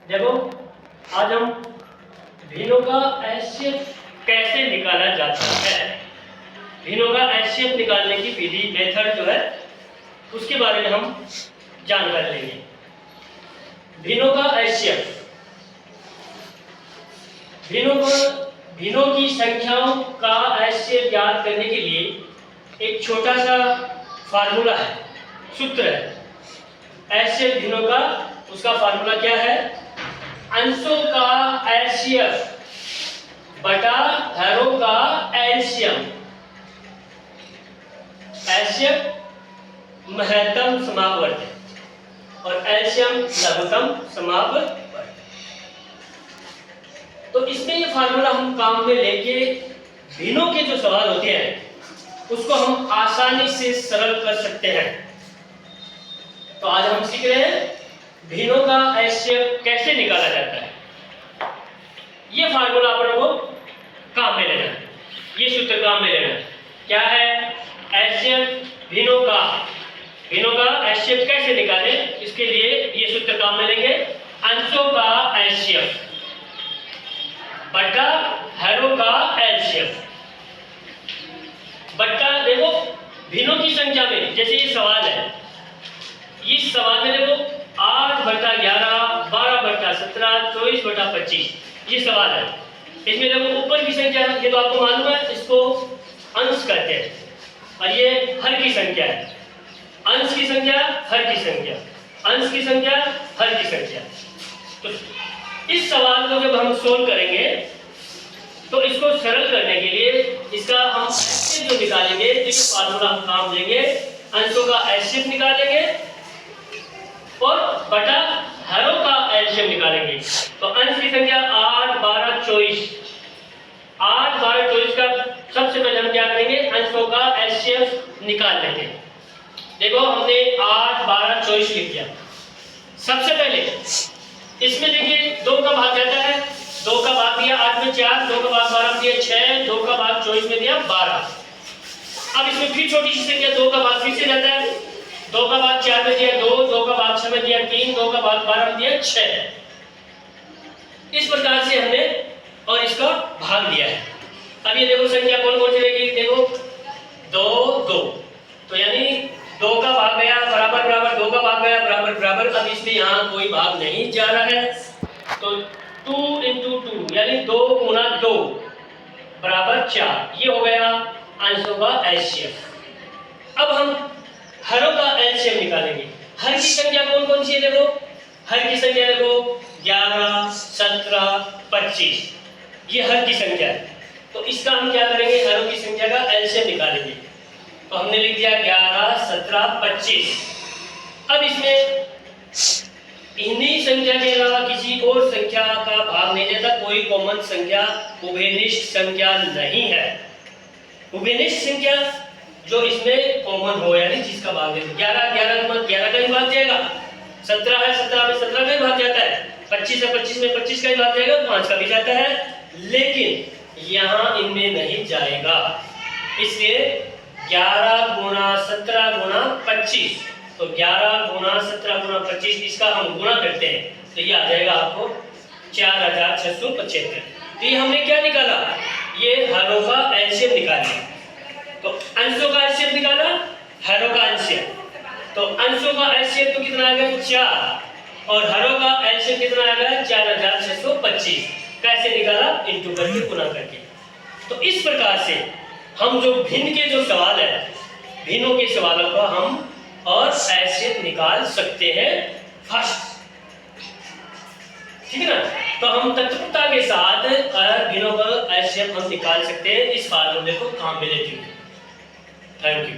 देखो आज हम भिन्नों का एचसीएफ कैसे निकाला जाता है, भिन्नों का एचसीएफ निकालने की विधि मेथड जो है उसके बारे में हम जानकारी लेंगे। भिन्नों का एचसीएफ, भिन्नों की संख्याओं का एचसीएफ ज्ञात करने के लिए एक छोटा सा फार्मूला है, सूत्र है एचसीएफ भिन्नों का। उसका फार्मूला क्या है? अंशों का एचसीएफ बटा हरों का एलसीएम। एचसीएफ महत्तम समापवर्ग है और एलसीएम लघुत्तम समापवर्ग। तो इसमें ये फार्मूला हम काम में लेके भिन्नों के जो सवाल होते हैं उसको हम आसानी से सरल कर सकते हैं। तो आज हम सीख रहे हैं भिन्नों का एचसीएफ कैसे निकाला जाता है। ये फार्मूला अपन को काम में लेना है, ये सूत्र काम में लेना है। क्या है? एचसीएफ भिन्नों का एचसीएफ कैसे निकाले, इसके लिए ये सूत्र काम में लेंगे। अंशों का एचसीएफ बटा हरों का एलसीएम बटा, देखो भिन्नों की संख्या में, जैसे ये सवाल है, इस सवाल में देखो 8 बटा 11, 12 बटा 17, 24 बटा 25 ये सवाल है। इसमें देखो ऊपर की संख्या, ये तो आपको मालूम है, इसको अंश कहते हैं और ये हर की संख्या है। अंश की संख्या, हर की संख्या, अंश की संख्या, हर की संख्या। तो इस सवाल को जब हम सोल्व करेंगे तो इसको सरल करने के लिए इसका हम एचसीएफ जो निकालेंगे, इस फार्मूला हम काम लेंगे, अंशों का एचसीएफ निकालेंगे और बटा हरों का एलसीएम निकालेंगे। तो अंश की संख्या 8, 12, 24, 8, 12, 24 का सबसे पहले हम क्या करेंगे? अंशों का एलसीएम निकाल लेंगे। देखो हमने 8, 12, 24 लिख दिया। सबसे पहले इसमें देखिए 2 का भाग जाता है, 2 का भाग दिया 8 में 4, 2 का भाग 12 में दिया 6, 2 का भाग 24 में दिया 12। अब इसमें फिर छोटी सी संख्या 2 का भाग फिर से जाता है, 2 का भाग 4 में दिया 2, 2 का भाग 6 में दिया 3, 2 का भाग 12 में दिया 6। इस प्रकार से हमने और इसका भाग दिया है। अब ये देखो संख्या कौन कौन सी रहेगी? देखो 2, 2, तो यानी 2 का भाग गया बराबर बराबर, 2 का भाग गया बराबर बराबर। अब इसमें यहाँ कोई भाग नहीं जा रहा है, तो 2 into 2 यानी 2 गुना 2 बराबर 4, ये हो गया अंशों का एलसीएम। अब हम हरों का एलसीएम निकालेंगे। हर की संख्या कौन कौन सी है? देखो हर की संख्या देखो 11, 17, 25, ये हर की संख्या है। तो इसका हम क्या करेंगे? हरों की संख्या का एलसीएम निकालेंगे। तो हमने लिख दिया 11, 17, 25। अब इसमें इन्हीं संख्या के अलावा किसी और संख्या का भाग नहीं देता, कोई कॉमन संख्या, उभयनिष्ठ संख्या नहीं है। उभयनिष्ठ संख्या जो इसमें कॉमन हो, यानी जिसका भाग देते 11, 11 में 11 का ही भाग जाएगा, 17 है 17 में 17 का ही भाग जाता है, 25 है 25 में 25 का ही भाग जाएगा, 5 का भी जाता है, लेकिन यहाँ इनमें नहीं जाएगा। इसलिए 11 गुना 17 गुना 25, तो 11 गुना 17 गुना 25 इसका हम गुणा करते हैं तो ये आ जाएगा आपको 4675। तो ये हमने क्या निकाला? ये हरों का एलसीएम निकाला। तो अंशों का एलसीएम निकाला, हरों का एलसीएम। तो अंशों का एलसीएम तो कितना आ गया? 4, और हरों का एलसीएम कितना आ गया? 4625। कैसे निकाला? इंटू करके, गुणा करके। तो इस प्रकार से हम जो भिन्न के जो सवाल है, भिन्नों के सवालों को हम और एचसीएफ निकाल सकते हैं फर्स्ट, ठीक है ना। तो हम तत्परता के साथ भिन्नों का एचसीएफ हम निकाल सकते हैं इस फार्मूले को काम में लेते हुए। Thank you.